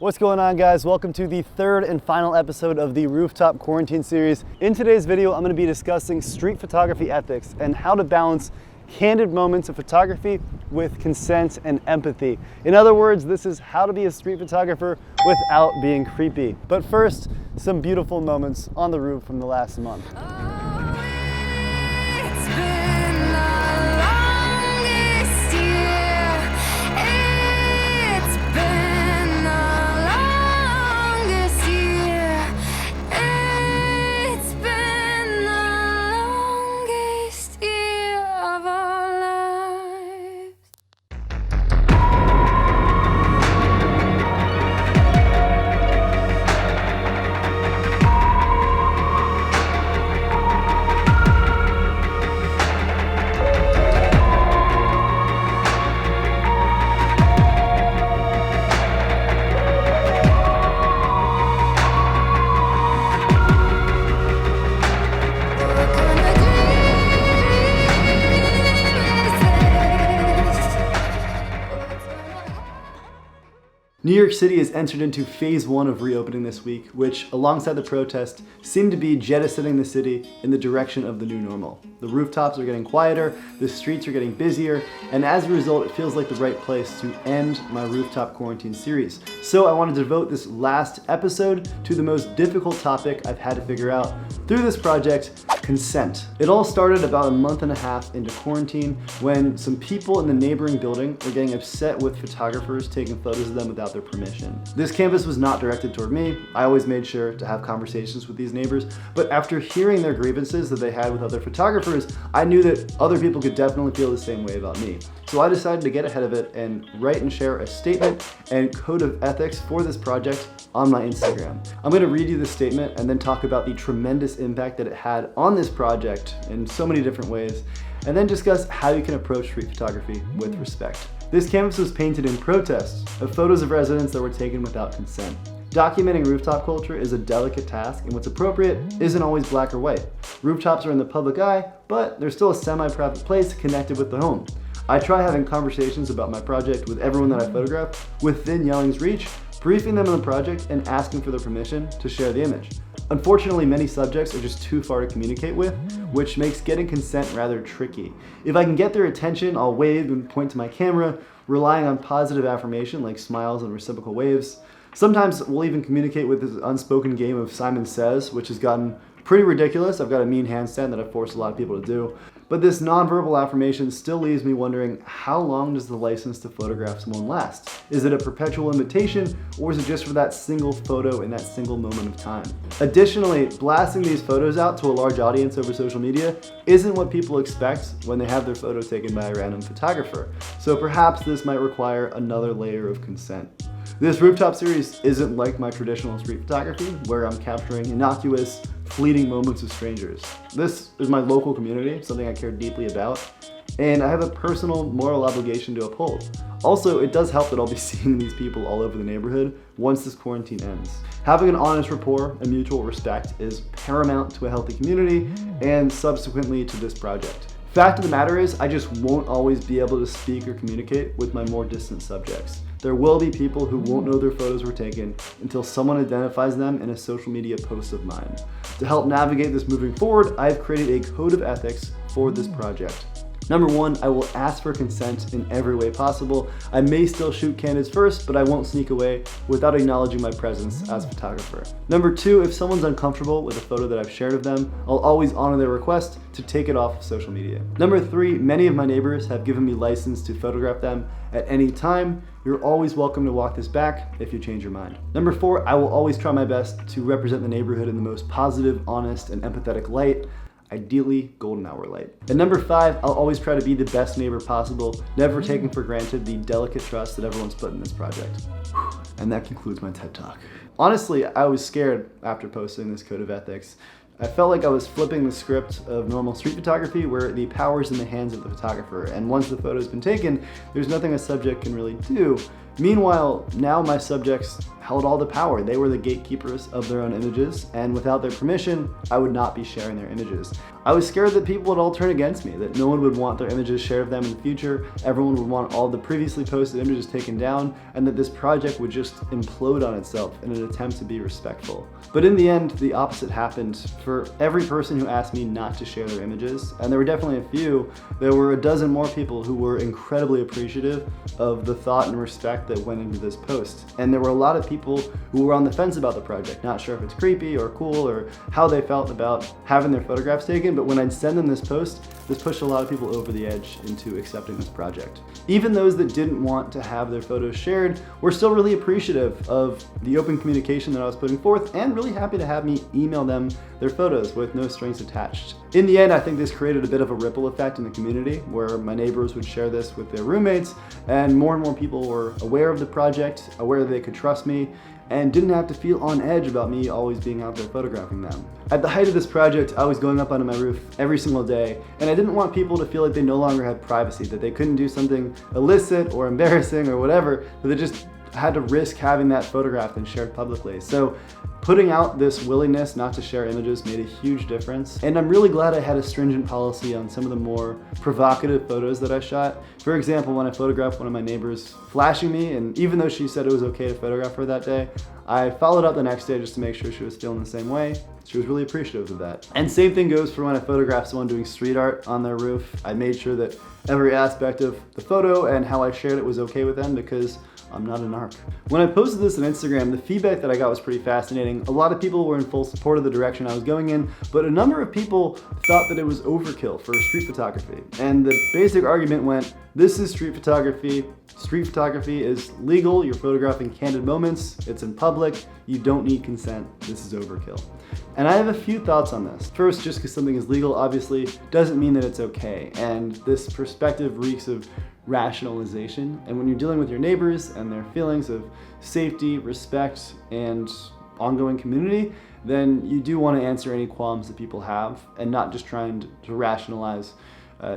What's going on, guys? Welcome to the third and final episode of the Rooftop Quarantine series. In today's video, I'm going to be discussing street photography ethics and how to balance candid moments of photography with consent and empathy. In other words, this is how to be a street photographer without being creepy. But first, some beautiful moments on the roof from the last month. New York City has entered into phase one of reopening this week, which, alongside the protest, seem to be jettisoning the city in the direction of the new normal. The rooftops are getting quieter, the streets are getting busier, and as a result, it feels like the right place to end my Rooftop Quarantine series. So I wanted to devote this last episode to the most difficult topic I've had to figure out through this project: consent. It all started about a month and a half into quarantine when some people in the neighboring building were getting upset with photographers taking photos of them without their permission. This canvas was not directed toward me. I always made sure to have conversations with these neighbors, but after hearing their grievances that they had with other photographers, I knew that other people could definitely feel the same way about me. So I decided to get ahead of it and write and share a statement and code of ethics for this project on my Instagram. I'm going to read you the statement and then talk about the tremendous impact that it had on this project in so many different ways, and then discuss how you can approach street photography with respect. This canvas was painted in protest of photos of residents that were taken without consent. Documenting rooftop culture is a delicate task, and what's appropriate isn't always black or white. Rooftops are in the public eye, but they're still a semi-private place connected with the home. I try having conversations about my project with everyone that I photograph within yelling's reach, briefing them on the project and asking for their permission to share the image. Unfortunately, many subjects are just too far to communicate with, which makes getting consent rather tricky. If I can get their attention, I'll wave and point to my camera, relying on positive affirmation like smiles and reciprocal waves. Sometimes we'll even communicate with this unspoken game of Simon Says, which has gotten pretty ridiculous. I've got a mean handstand that I've forced a lot of people to do. But this nonverbal affirmation still leaves me wondering, how long does the license to photograph someone last? Is it a perpetual invitation, or is it just for that single photo in that single moment of time? Additionally, blasting these photos out to a large audience over social media isn't what people expect when they have their photo taken by a random photographer. So perhaps this might require another layer of consent. This rooftop series isn't like my traditional street photography, where I'm capturing innocuous, fleeting moments of strangers. This is my local community, something I care deeply about, and I have a personal moral obligation to uphold. Also, it does help that I'll be seeing these people all over the neighborhood once this quarantine ends. Having an honest rapport and mutual respect is paramount to a healthy community and subsequently to this project. Fact of the matter is, I just won't always be able to speak or communicate with my more distant subjects. There will be people who won't know their photos were taken until someone identifies them in a social media post of mine. To help navigate this moving forward, I've created a code of ethics for this project. Number one, I will ask for consent in every way possible. I may still shoot candids first, but I won't sneak away without acknowledging my presence as a photographer. Number two, if someone's uncomfortable with a photo that I've shared of them, I'll always honor their request to take it off of social media. Number three, many of my neighbors have given me license to photograph them at any time. You're always welcome to walk this back if you change your mind. Number four, I will always try my best to represent the neighborhood in the most positive, honest, and empathetic light. Ideally golden hour light. And number five, I'll always try to be the best neighbor possible, never taking for granted the delicate trust that everyone's put in this project. And that concludes my TED Talk. Honestly, I was scared after posting this code of ethics. I felt like I was flipping the script of normal street photography where the power is in the hands of the photographer, and once the photo's been taken, there's nothing a subject can really do. Meanwhile, now my subjects held all the power. They were the gatekeepers of their own images, and without their permission, I would not be sharing their images. I was scared that people would all turn against me, that no one would want their images shared of them in the future, everyone would want all the previously posted images taken down, and that this project would just implode on itself in an attempt to be respectful. But in the end, the opposite happened. For every person who asked me not to share their images, and there were definitely a few, there were a dozen more people who were incredibly appreciative of the thought and respect that went into this post. And there were a lot of people who were on the fence about the project, not sure if it's creepy or cool or how they felt about having their photographs taken, but when I'd send them this post, this pushed a lot of people over the edge into accepting this project. Even those that didn't want to have their photos shared were still really appreciative of the open communication that I was putting forth and really happy to have me email them their photos with no strings attached. In the end, I think this created a bit of a ripple effect in the community where my neighbors would share this with their roommates, and more people were aware of the project, aware that they could trust me, and didn't have to feel on edge about me always being out there photographing them. At the height of this project, I was going up onto my roof every single day, and I didn't want people to feel like they no longer had privacy, that they couldn't do something illicit or embarrassing or whatever, that they just had to risk having that photographed and shared publicly. So putting out this willingness not to share images made a huge difference. And I'm really glad I had a stringent policy on some of the more provocative photos that I shot. For example, when I photographed one of my neighbors flashing me, and even though she said it was okay to photograph her that day, I followed up the next day just to make sure she was feeling the same way. She was really appreciative of that. And same thing goes for when I photographed someone doing street art on their roof. I made sure that every aspect of the photo and how I shared it was okay with them because I'm not a narc. When I posted this on Instagram, the feedback that I got was pretty fascinating. A lot of people were in full support of the direction I was going in, but a number of people thought that it was overkill for street photography. And the basic argument went, this is street photography. Street photography is legal. You're photographing candid moments. It's in public. You don't need consent. This is overkill. And I have a few thoughts on this. First, just because something is legal obviously doesn't mean that it's okay. And this perspective reeks of rationalization. And when you're dealing with your neighbors and their feelings of safety, respect, and ongoing community, then you do want to answer any qualms that people have and not just trying to rationalize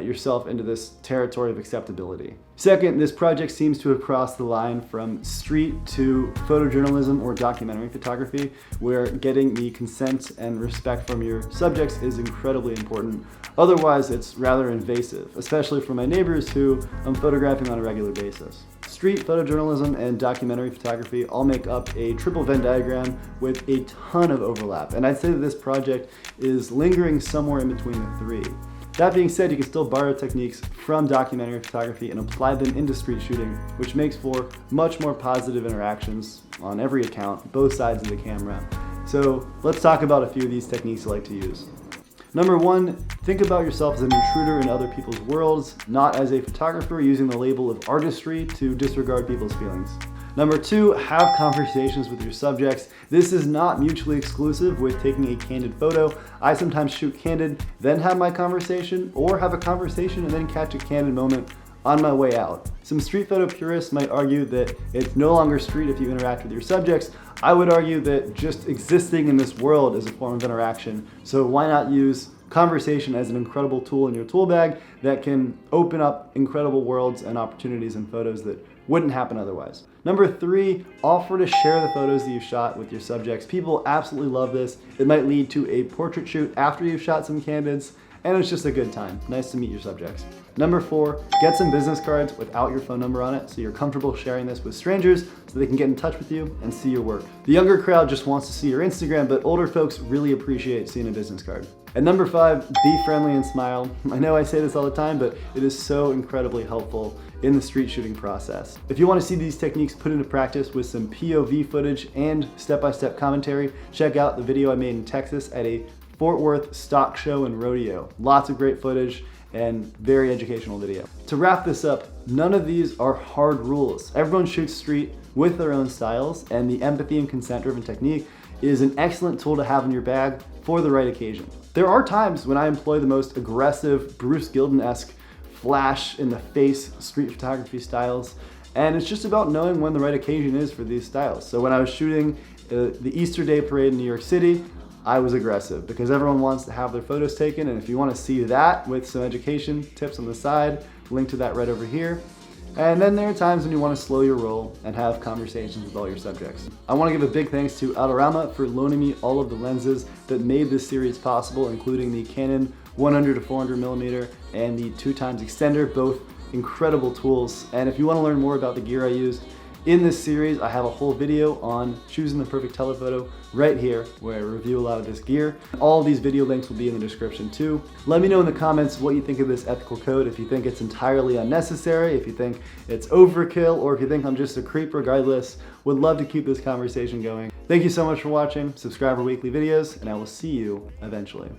yourself into this territory of acceptability. Second, this project seems to have crossed the line from street to photojournalism or documentary photography, where getting the consent and respect from your subjects is incredibly important. Otherwise, it's rather invasive, especially for my neighbors who I'm photographing on a regular basis. Street photojournalism and documentary photography all make up a triple Venn diagram with a ton of overlap, and I'd say that this project is lingering somewhere in between the three. That being said, you can still borrow techniques from documentary photography and apply them into street shooting, which makes for much more positive interactions on every account, both sides of the camera. So let's talk about a few of these techniques I like to use. Number one, think about yourself as an intruder in other people's worlds, not as a photographer using the label of artistry to disregard people's feelings. Number two, have conversations with your subjects. This is not mutually exclusive with taking a candid photo. I sometimes shoot candid, then have my conversation, or have a conversation and then catch a candid moment on my way out. Some street photo purists might argue that it's no longer street if you interact with your subjects. I would argue that just existing in this world is a form of interaction. So why not use conversation as an incredible tool in your tool bag that can open up incredible worlds and opportunities in photos that wouldn't happen otherwise. Number three, offer to share the photos that you shot with your subjects. People absolutely love this. It might lead to a portrait shoot after you've shot some candids, and it's just a good time. Nice to meet your subjects. Number four, get some business cards without your phone number on it so you're comfortable sharing this with strangers so they can get in touch with you and see your work. The younger crowd just wants to see your Instagram, but older folks really appreciate seeing a business card. And number five, be friendly and smile. I know I say this all the time, but it is so incredibly helpful in the street shooting process. If you want to see these techniques put into practice with some POV footage and step-by-step commentary, check out the video I made in Texas at a Fort Worth stock show and rodeo. Lots of great footage and very educational video. To wrap this up, none of these are hard rules. Everyone shoots street with their own styles, and the empathy and consent-driven technique is an excellent tool to have in your bag for the right occasion. There are times when I employ the most aggressive, Bruce Gilden-esque, flash in the face street photography styles, and it's just about knowing when the right occasion is for these styles. So when I was shooting the Easter Day parade in New York City, I was aggressive because everyone wants to have their photos taken, and if you want to see that with some education tips on the side, link to that right over here. And then there are times when you want to slow your roll and have conversations with all your subjects. I want to give a big thanks to Autorama for loaning me all of the lenses that made this series possible, including the Canon 100 to 400 millimeter and the 2x extender, both incredible tools. And if you want to learn more about the gear I used in this series, I have a whole video on choosing the perfect telephoto right here where I review a lot of this gear. All of these video links will be in the description too. Let me know in the comments what you think of this ethical code, if you think it's entirely unnecessary, if you think it's overkill, or if you think I'm just a creep. Regardless, would love to keep this conversation going. Thank you so much for watching. Subscribe for weekly videos, and I will see you eventually.